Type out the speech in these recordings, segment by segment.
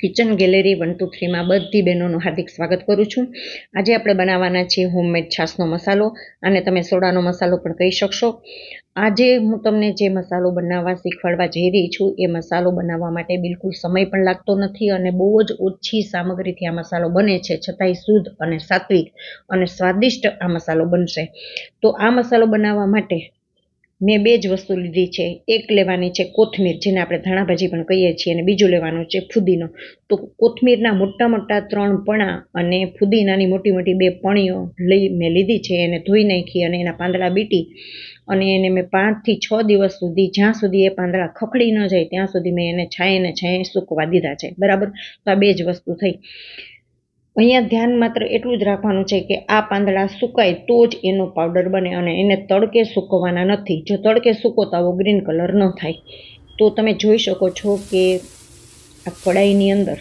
Kitchen gallery 123 માં બધી બહેનોનું હાર્દિક સ્વાગત કરું છું। આજે આપણે બનાવવાના છીએ હોમમેડ છાશનો મસાલો, અને તમે સોડાનો મસાલો પણ કહી શકશો। આજે હું તમને જે મસાલો બનાવવા શીખવાડવા જઈ રહી છું એ મસાલો બનાવવા માટે બિલકુલ સમય પણ લાગતો નથી અને બહુ જ ઓછી સામગ્રીથી આ મસાલો બને છે, છતાંય શુદ્ધ અને સાત્વિક અને સ્વાદિષ્ટ આ મસાલો બનશે। તો આ મસાલો બનાવવા માટે મેં બે જ વસ્તુ લીધી છે। એક લેવાની છે કોથમીર, જેને આપણે ધાણા ભાજી પણ કહીએ છીએ, અને બીજું લેવાનું છે ફુદીનો। તો કોથમીરના મોટા મોટા 3 પણા અને ફુદીનાની મોટી મોટી 2 પણીઓ મેં લીધી છે। એને ધોઈ નાખી અને એના પાંદડા બીટી અને એને મેં 5 થી 6 દિવસ સુધી, જ્યાં સુધી એ પાંદડા ખખડી ન જાય ત્યાં સુધી મેં એને છાંયે સૂકવા દીધા છે, બરાબર। તો આ બે જ વસ્તુ થઈ। અહીંયા ધ્યાન માત્ર એટલું જ રાખવાનું છે કે આ પાંદડા સુકાય તો જ એનો પાવડર બને, અને એને તડકે સૂકવવાના નથી। જો તડકે સૂકો તો આવો ગ્રીન કલર ન થાય। તો તમે જોઈ શકો છો કે આ કડાઈની અંદર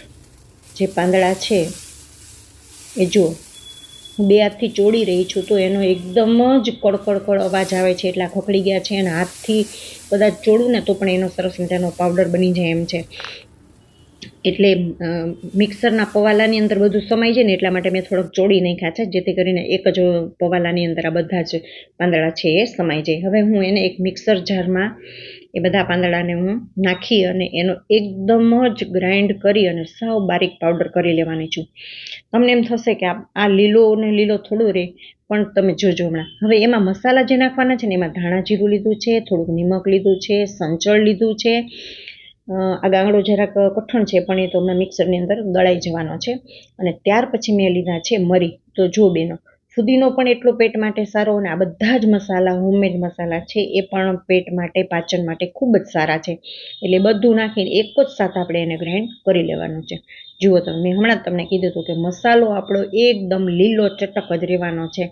જે પાંદડા છે એ જો હું 2 હાથથી ચોળી રહી છું તો એનો એકદમ જ કડકડ અવાજ આવે છે, એટલા ખખડી ગયા છે। અને હાથથી કદાચ ચોળું ને તો પણ એનો સરસ મજાનો પાવડર બની જાય એમ છે। એટલે મિક્સરના પવાલાની અંદર બધું સમાઈ જાય ને એટલા માટે મેં થોડોક ચોળી નાખ્યા છે, જેથી કરીને એક જ પવાલાની અંદર આ બધા જ પાંદડા છે એ સમાઈ જાય। હવે હું એને એક મિક્સર જારમાં એ બધા પાંદડાને હું નાખી અને એનો એકદમ જ ગ્રાઇન્ડ કરી અને સાવ બારીક પાવડર કરી લેવાની છું। તમને એમ થશે કે આ લીલો ને લીલો થોડું રહે, પણ તમે જોજો હમણાં। હવે એમાં મસાલા જે નાખવાના છે ને એમાં ધાણા જીરું લીધું છે, થોડુંક નિમક લીધું છે, સંચળ લીધું છે, આ ગાંગડો જરાક કઠણ છે પણ એ તો હમણાં મિક્સરની અંદર દળાઈ જવાનો છે। અને ત્યાર પછી મેં લીધા છે મરી। તો જો બેનો, ફુદીનો પણ એટલો પેટ માટે સારો, અને આ બધા જ મસાલા હોમમેડ મસાલા છે એ પણ પેટ માટે, પાચન માટે ખૂબ જ સારા છે। એટલે બધું નાખીને એક જ સાથે આપણે એને ગ્રાઇન્ડ કરી લેવાનું છે। જુઓ તમે, મેં હમણાં જ તમને કીધું હતું કે મસાલો આપણો એકદમ લીલો ચટક જ રહેવાનો છે।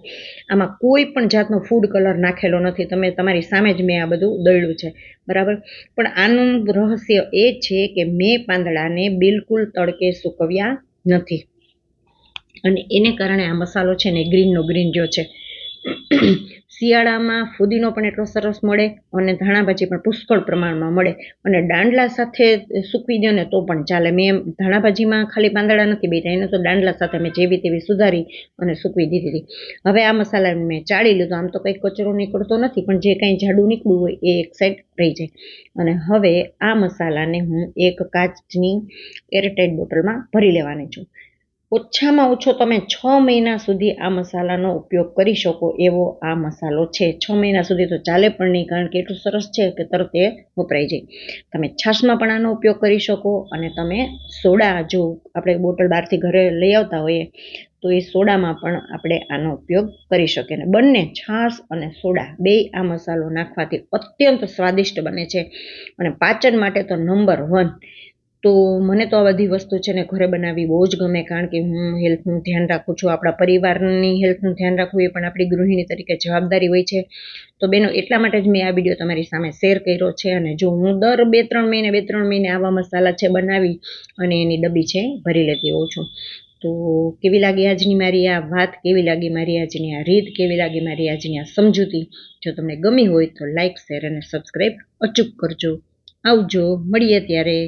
આમાં કોઈ પણ જાતનો ફૂડ કલર નાખેલો નથી, તમે તમારી સામે જ મેં આ બધું દળ્યું છે, બરાબર। પણ આનું રહસ્ય એ છે કે મેં પાંદડાને બિલકુલ તડકે સૂકવ્યા નથી, અને એને કારણે આ મસાલો છે ને ગ્રીનનો ગ્રીન રહ્યો છે। શિયાળામાં ફુદીનો પણ એટલો સરસ મળે અને ધાણા ભાજી પણ પુષ્કળ પ્રમાણમાં મળે, અને દાંડલા સાથે સૂકવી દો ને તો પણ ચાલે। મેં ધાણા ભાજીમાં ખાલી પાંદડા નથી બેઠા, એને તો દાંડલા સાથે મેં જેવી તેવી સુધારી અને સૂકવી દીધી હતી। હવે આ મસાલા મેં ચાળી લીધો, આમ તો કંઈ કચરો નીકળતો નથી, પણ જે કંઈ જાડું નીકળવું હોય એ એક સાઈડ રહી જાય। અને હવે આ મસાલાને હું એક કાચની એરટાઇટ બોટલમાં ભરી લેવાની છું। ઓછામાં ઓછો તમે 6 મહિના સુધી આ મસાલાનો ઉપયોગ કરી શકો એવો આ મસાલો છે। 6 મહિના સુધી તો ચાલે પણ નહીં, કારણ કે એટલું સરસ છે કે તરત એ વપરાઈ જાય। તમે છાશમાં પણ આનો ઉપયોગ કરી શકો, અને તમે સોડા, જો આપણે બોટલ બહારથી ઘરે લઈ આવતા હોઈએ તો એ સોડામાં પણ આપણે આનો ઉપયોગ કરી શકીએ। અને બંને છાશ અને સોડા બે આ મસાલો નાખવાથી અત્યંત સ્વાદિષ્ટ બને છે, અને પાચન માટે તો નંબર 1। તો મને તો આ બધી વસ્તુ છે ને ઘરે બનાવવી બહુ જ ગમે, કારણ કે હું હેલ્થનું ધ્યાન રાખું છું, આપણા પરિવારની હેલ્થનું ધ્યાન રાખવું એ પણ આપણી ગૃહિણી તરીકે જવાબદારી હોય છે। તો બેનો, એટલા માટે જ મેં આ વિડીયો તમારી સામે શેર કર્યો છે। અને જો હું દર 2-3 મહિને આવા મસાલા છે બનાવી અને એની ડબ્બી છે ભરી લેતી હોઉં છું। તો કેવી લાગી આજની મારી આ વાત, કેવી લાગી મારી આજની આ રીત, કેવી લાગી મારી આજની આ સમજૂતી? જો તમને ગમી હોય તો લાઈક, શેર અને સબસ્ક્રાઈબ અચૂક કરજો। આવજો, મળીએ ત્યારે।